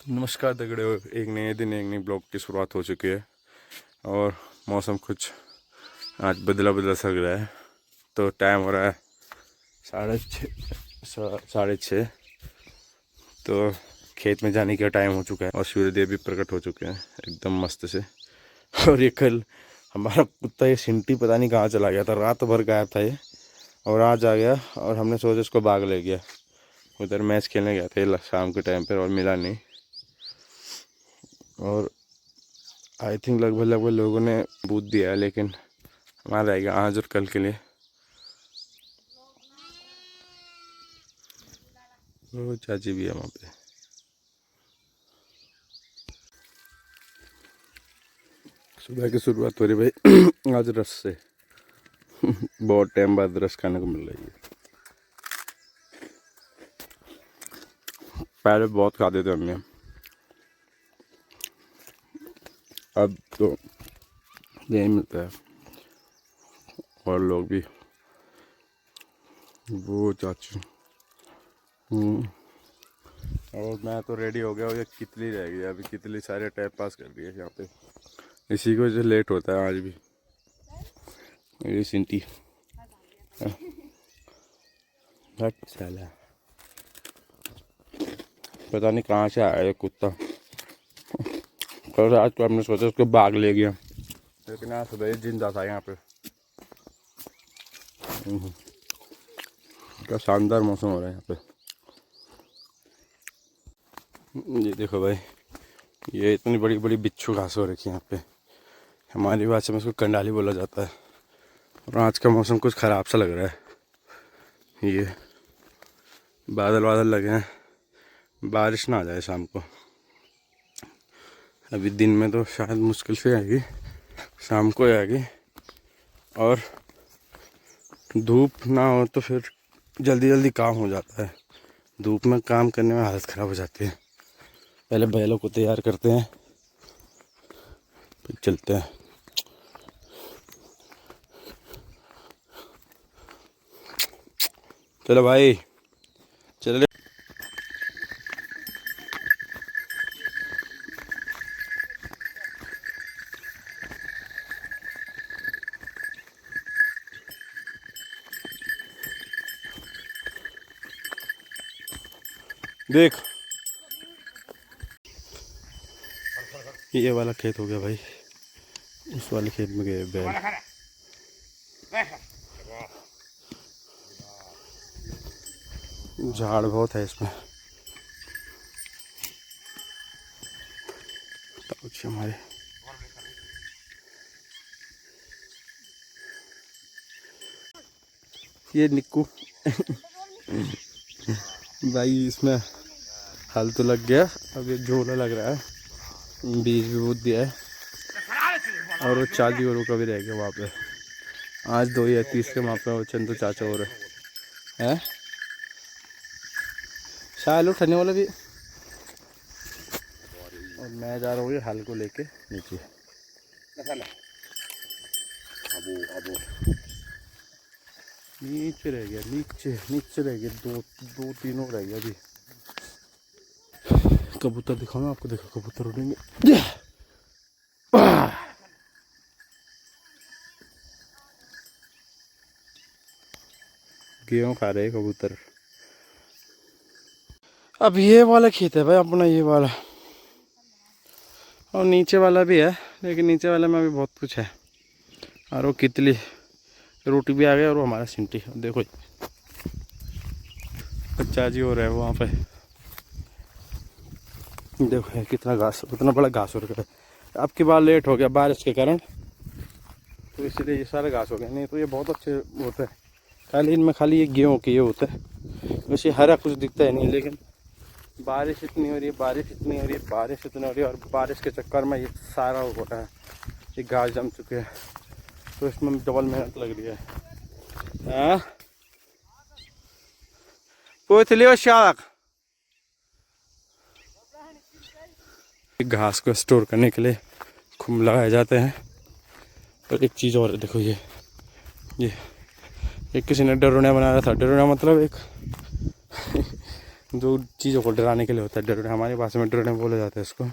नमस्कार दगड़े, एक नए दिन एक नई ब्लॉग की शुरुआत हो चुकी है और मौसम कुछ आज बदला बदला सा लग रहा है। तो टाइम हो रहा है 6:30। तो खेत में जाने का टाइम हो चुका है और सूर्यदेव भी प्रकट हो चुके हैं एकदम मस्त से। और ये कल हमारा कुत्ता ये सिंटी पता नहीं कहाँ चला गया था, रात भर गायब था ये और आज आ गया और हमने सोचा इसको भाग ले गया। उधर मैच खेलने गया था शाम के टाइम पर और मिला नहीं। और आई थिंक लगभग लोगों ने बूथ दिया है, लेकिन हमारा रहेगा आज और कल के लिए। वो चाची भी है वहाँ पे। सुबह की शुरुआत हो रही भाई आज रस से। बहुत टाइम बाद रस खाने को मिल रही है। पहले बहुत खाते थे हमने, अब तो यही मिलता है। और लोग भी, वो चाची। और मैं तो रेडी हो गया और ये कितली रह गई। अभी कितली सारे टाइम पास कर रही है यहाँ पे, इसी को जो लेट होता है आज भी। ये सिंटी साला पता नहीं कहाँ से आया ये कुत्ता। कल रात को हमने सोचा उसको भाग ले गया, लेकिन आज सुबह जिंदा था यहाँ पे। क्या शानदार मौसम हो रहा है यहाँ पे। ये देखो भाई, ये इतनी बड़ी बड़ी बिच्छू घास हो रखी है यहाँ पे। हमारी भाषा में इसको कंडाली बोला जाता है। और आज का मौसम कुछ ख़राब सा लग रहा है। ये बादल बादल लगे हैं, बारिश ना आ जाए शाम को। अभी दिन में तो शायद मुश्किल से आएगी, शाम को आएगी। और धूप ना हो तो फिर जल्दी जल्दी काम हो जाता है। धूप में काम करने में हालत ख़राब हो जाती है। पहले बैलों को तैयार करते हैं फिर चलते हैं। चलो भाई चलो। देख ये वाला खेत हो गया भाई, उस वाले खेत में गए बैल। झाड़ बहुत है इसमें। कुछ हमारे ये निक्कू भाई, इसमें हल तो लग गया, अब ये झोला लग रहा है। बीज भी बहुत दिया है और वो 40 औरों का भी रह गया वहाँ पे। आज 2 या 30 के वहाँ पे चंदू चाचा और है शायद उठाने वाला भी। और मैं जा रहा हूँ ये हल को लेके नीचे। नीचे रह गया, नीचे नीचे रह गया, दो तीनों रह गया अभी। कबूतर दिखाओ ना आपको, देखो कबूतर उड़ेंगे। गेहूँ खा रहे कबूतर। अब ये वाला खेत है भाई अपना, ये वाला। और नीचे वाला भी है, लेकिन नीचे वाले में अभी बहुत कुछ है। और वो कितली रोटी भी आ गई और वो हमारा सिंटी। देखो बच्चा जी हो रहा है वहाँ पे। देखो कितना घास, कितना बड़ा घास हो रखा है। अब की बार लेट हो गया बारिश के कारण, तो इसलिए ये सारे घास हो गए। नहीं तो ये बहुत अच्छे होते हैं। खाली इनमें खाली ये गेहूँ के ये होता है, वैसे हरा कुछ दिखता है नहीं। लेकिन बारिश इतनी हो रही है, बारिश इतनी हो रही है, बारिश इतनी हो रही है, और बारिश के चक्कर में ये सारा हो रहा है। ये घास जम चुके हैं, तो इसमें डबल मेहनत लग रही है। हाँ पूछ लियो शालक। घास को स्टोर करने के लिए खुम लगाए जाते हैं। और एक चीज़ और देखो, ये किसी ने डरोना बनाया था। डरोना मतलब एक जो चीज़ों को डराने के लिए होता है, डरोने, हमारी भाषा में डरोने बोला जाता है इसको।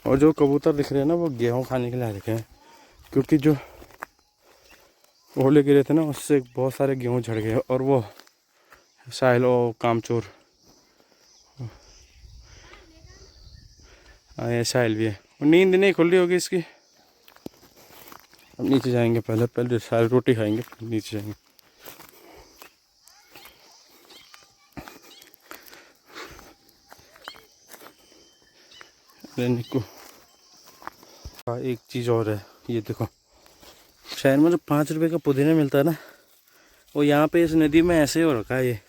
और जो कबूतर दिख रहे हैं ना वो गेहूँ खाने के लिए आ रखे हैं, क्योंकि जो ओले गिरे थे ना उससे बहुत सारे गेहूँ झड़ गए। और वो साहिल और कामचोर, हाँ ये साहिल भी है। नींद नहीं खुल रही होगी इसकी। अब नीचे जाएंगे, पहले सारे रोटी खाएंगे, नीचे जाएंगे। निको एक चीज़ और है, ये देखो, शहर में जो 5 रुपए का पुदीना मिलता है ना, वो यहाँ पे इस नदी में ऐसे हो रखा है ये।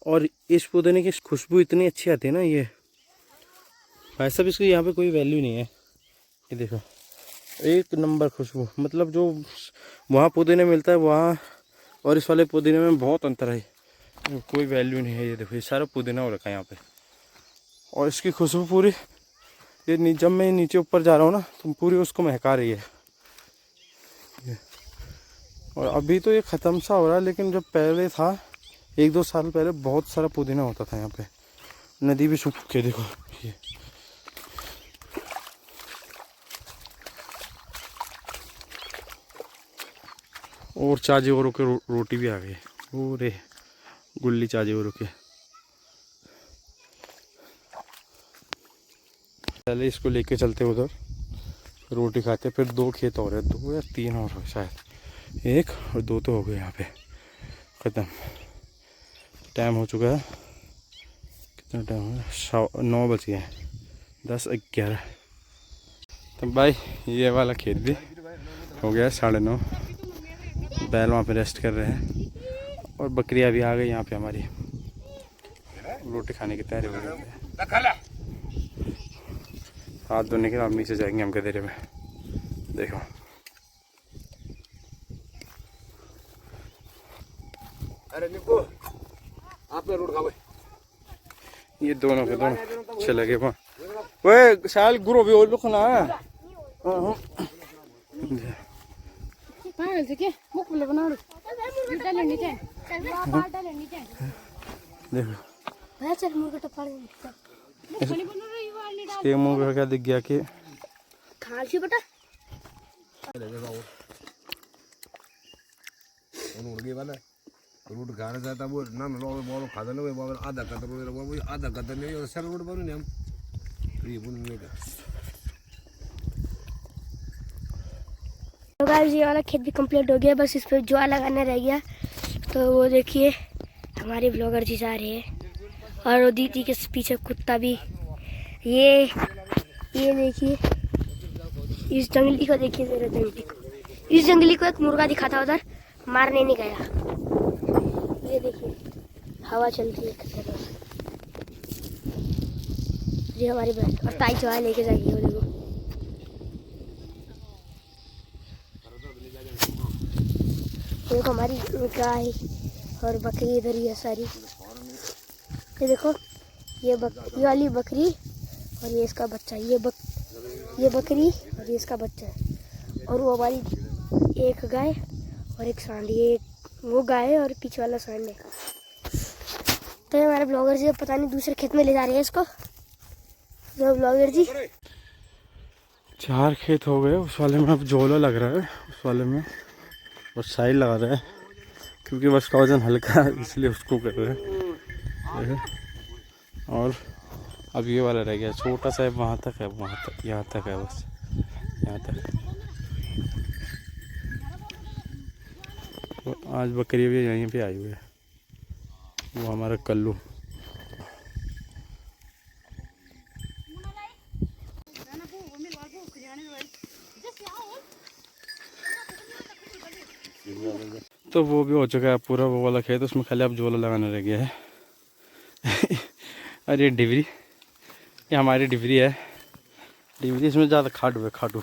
और इस पुदीने की खुशबू इतनी अच्छी आती है ना, ये भाई साहब इसकी यहाँ पे कोई वैल्यू नहीं है। ये देखो, एक नंबर खुशबू, मतलब जो वहाँ पुदीने मिलता है वहाँ और इस वाले पुदीने में बहुत अंतर है, कोई वैल्यू नहीं है। ये देखो, ये सारा पुदीना हो रखा है यहाँ पे, और इसकी खुशबू पूरी, ये जब मैं नीचे ऊपर जा रहा हूँ ना तो पूरी उसको महका रही है। और अभी तो ये ख़त्म सा हो रहा है, लेकिन जब पहले था 1-2 साल पहले बहुत सारा पुदीना होता था यहाँ पे। नदी भी सूख के देखो ये। और चाजे औरों के रोटी भी आ गई, ओरे गुल्ली चाजे औरों के। पहले इसको लेके चलते उधर, रोटी खाते, फिर 2 खेत और है, 2 या 3 और है शायद, 1 और 2 तो हो गए यहाँ पे ख़त्म। टाइम हो चुका है, कितना टाइम है, 9 बज गए, 10:11। तो भाई ये वाला खेत भी हो गया 9:30। बैल वहाँ पे रेस्ट कर रहे हैं, और बकरियाँ भी आ गई यहाँ पे हमारी, रोटी खाने की तैयारी हो गई है। हाथ धोने के बाद नीचे जाएंगे हम गधेरे में। देखो अरे निको आप रोड खाओ, ये दोनों के दोनों चले गए वहाँ। वे शाल गुरु भी और लोग ना देखो मुँह पे क्या दिख गया कि खालसी बेटा रूट गाने जाता वो ना लोग बोलो खाता ना वो आधा कदर वो आधा कदर नहीं सर रोड बनो हम ये बोल नहीं का। तो गाइस ये वाला खेत भी कंप्लीट हो गया, बस इस पे जुआ लगाना रह गया। तो वो देखिए हमारे ब्लॉगर जी जा रहे हैं, और वो दीदी के पीछे कुत्ता भी। ये देखिए, इस जंगली को देखिए, मेरे जंगली को, इस जंगली को एक मुर्गा दिखा था उधर, मारने नहीं गया। ये देखिए हवा चल रही है, ये हमारी बहन और ताई जो है लेके जाएगी। वो देखो हमारी गाय और बकरी इधर ही है सारी। ये देखो ये वाली बकरी और ये इसका बच्चा, ये बकरी और ये इसका बच्चा है। और वो हमारी एक गाय और एक सांड, ये वो गाय है और पीछे वाला सांड है। तो हमारे ब्लॉगर जी पता नहीं दूसरे खेत में ले जा रहे हैं इसको। जो ब्लॉगर जी 4 खेत हो गए, उस वाले में अब जोला लग रहा है, उस वाले में और साइड लगा रहा है, क्योंकि बस का वजन हल्का है इसलिए उसको कर रहे हैं। और अब ये वाला रह गया छोटा सा है, वहाँ तक है, वहाँ तक, यहाँ तक है, बस यहाँ तक। तो आज बकरी भी यहीं पे आई हुई है, वो हमारा कल्लू। तो वो भी हो चुका है पूरा, वो वाला खेत, उसमें खाली अब जोला लगाना रह गया है। अरे डिबरी, ये हमारी डिबरी है, डिबरी इसमें ज़्यादा खाटू है, खाटू।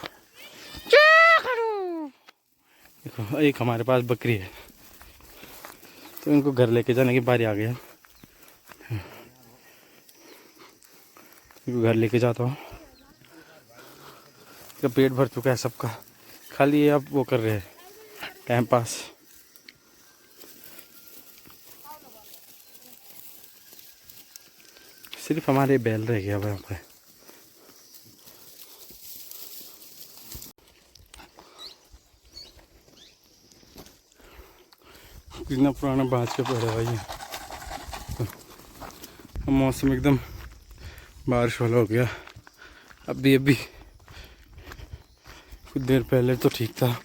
देखो एक हमारे पास बकरी है, तो इनको घर लेके जाने की बारी आ गई है। इनको घर लेके जाता हूँ, इसका पेट भर चुका है सबका, खाली ये अब वो कर रहे हैं टाइम पास। सिर्फ हमारे बैल रह गया वहाँ पे। कितना पुराना बाँस का पेड़ है भाई। मौसम एकदम बारिश वाला हो गया। अभी कुछ देर पहले तो ठीक था।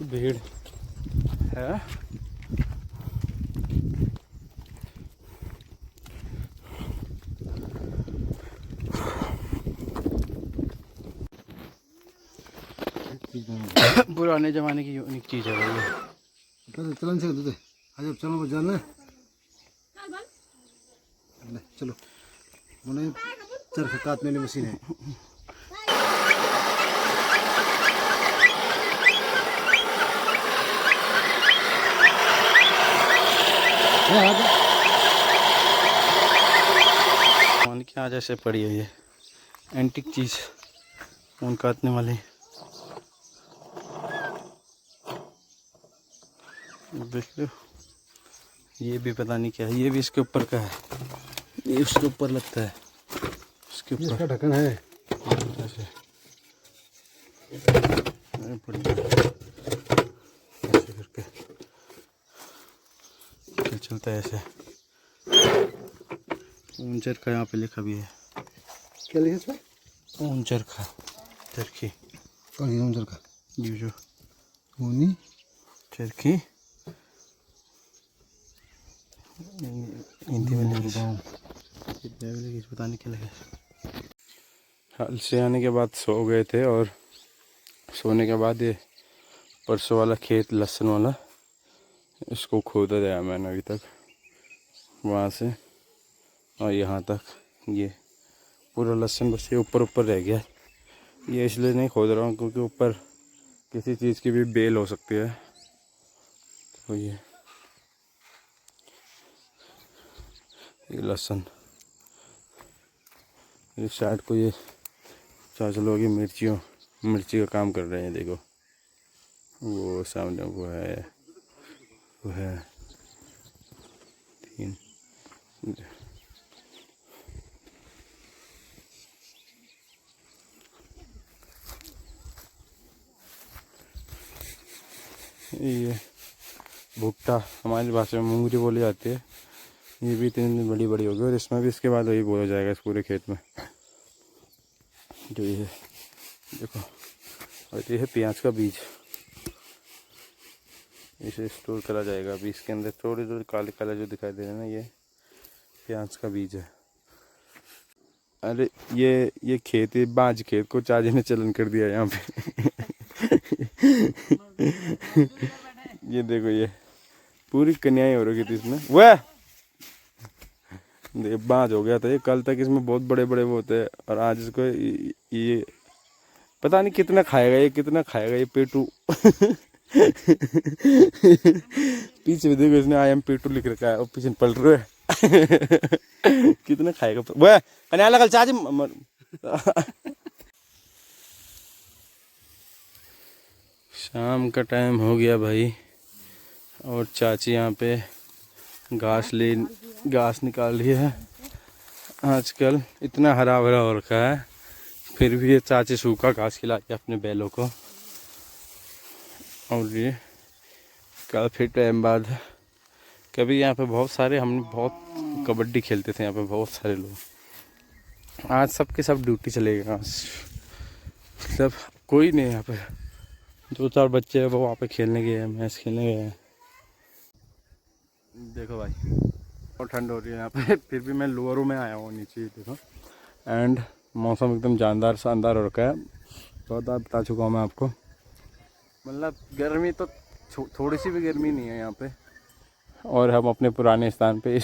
भीड़ है। पुराने जमाने की यूनिक चीज़ है भाई। चलन से दूध आज चलो जाना चलो मैंने चरखा काटने वाली मशीन है। की आज ऐसे पड़ी है ये एंटिक चीज़ ऊन काटने वाली। देख लो ये भी पता नहीं क्या है। ये भी इसके ऊपर का है। ये उसके ऊपर लगता है। उसके ऊपर इसका ढक्कन है ऐसे ऐसे करके क्या चलता है ऐसे। ऊन चरखा यहाँ पे लिखा भी है। क्या लिखा इसमें? ऊन चरखा चरखी। कौन सी ऊन चरखा? ये जो ऊनी चरखी हिंदी में लिखी पता नहीं क्या लगे। हल से आने के बाद सो गए थे और सोने के बाद ये परसों वाला खेत लहसुन वाला इसको खोदा गया मैंने अभी तक वहाँ से और यहाँ तक। ये पूरा लहसुन बस ये ऊपर रह गया। ये इसलिए नहीं खोद रहा हूँ क्योंकि ऊपर किसी चीज़ की भी बेल हो सकती है। तो ये लहसुन इस साइड को ये चाचा लोग मिर्ची का काम कर रहे हैं। देखो वो सामने वो है 3 ये भुट्टा हमारी भाषा में मूंगरी बोली जाती है। ये भी इतनी बड़ी होगी और इसमें भी इसके बाद वही बोला जाएगा इस पूरे खेत में। जो ये देखो और ये है प्याज का बीज। इसे स्टोर करा जाएगा। अभी इसके अंदर थोड़े काले जो दिखाई दे रहे हैं ना ये प्याज का बीज है। अरे ये खेत है बांझ खेत को चाची ने चलन कर दिया यहाँ पे। ये देखो ये पूरी कन्याएं हो रही थी इसमें। वह बांझ हो गया था ये। कल तक इसमें बहुत बड़े वो होते हैं और आज इसको ये पता नहीं कितना खाएगा ये पेटू। पीछे भी देखो इसने आई एम पेटू लिख रखा है और पीछे पल रहे है। कितना खाएगा वह कन्या लगल चाची। शाम का टाइम हो गया भाई और चाची यहाँ पे घास निकाल रही है। आजकल इतना हरा भरा हो रखा है फिर भी ये चाची सूखा घास खिलाती है अपने बैलों को। और ये काफ़ी टाइम बाद कभी यहाँ पे हमने बहुत कबड्डी खेलते थे यहाँ पे बहुत सारे लोग। आज सब ड्यूटी चले गए। आज सब कोई नहीं यहाँ पे। 2-4 बच्चे हैं वो वहाँ पे खेलने गए हैं मैच खेलने गए हैं। देखो भाई बहुत ठंड हो रही है यहाँ पे। फिर भी मैं लोअरों में आया हूँ नीचे देखो। एंड मौसम एकदम शानदार हो रखा है। बहुत बार बता चुका हूँ मैं आपको। मतलब गर्मी तो थोड़ी सी भी गर्मी नहीं है यहाँ पे। और हम अपने पुराने स्थान पे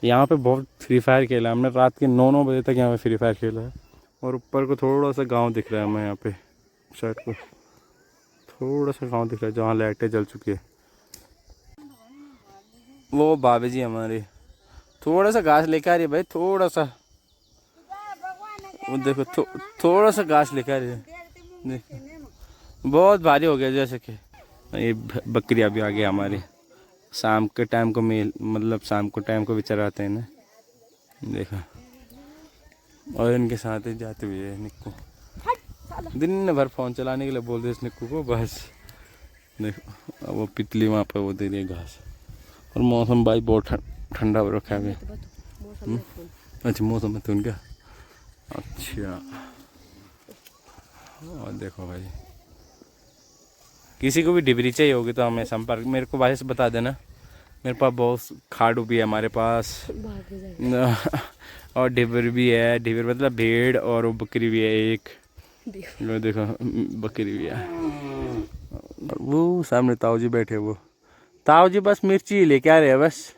यहाँ पे बहुत फ्री फायर खेला हमने। रात के 9 बजे तक यहाँ पे फ्री फायर खेला है। और ऊपर को थोड़ा सा गांव दिख रहा है हमें यहाँ पे साइड को थोड़ा सा गांव दिख रहा है जहाँ लाइटें जल चुकी है। वो बाबे जी हमारे थोड़ा सा घास लेकर आ रही है भाई। थोड़ा सा वो देखो थोड़ा सा घास लेकर देखो बहुत भारी हो गया। जैसे कि ये बकरियां भी आ गई हमारी, शाम के टाइम को मेल मतलब शाम को टाइम को भी चराते हैं ना, देखो। और इनके साथ ही जाते हुए है निक्कू, दिन भर फोन चलाने के लिए बोलते इस निक्कू को बस। देखो अब वो पितली वहाँ पर वो दे रही है घास। और मौसम भाई बहुत ठंडा हो रखा है। अच्छा मौसम में तो उनका अच्छा। और देखो भाई किसी को भी डिबरी चाहिए होगी तो हमें संपर्क मेरे को भाई से बता देना। मेरे पास बहुत खाड़ू भी है हमारे पास और डिबर भी है। डिबर मतलब भेड़, और वो बकरी भी है एक, वो देखो बकरी भी है। और वो सामने ताऊ जी बैठे, वो ताऊ जी बस मिर्ची ही लेके आ रहे हैं बस।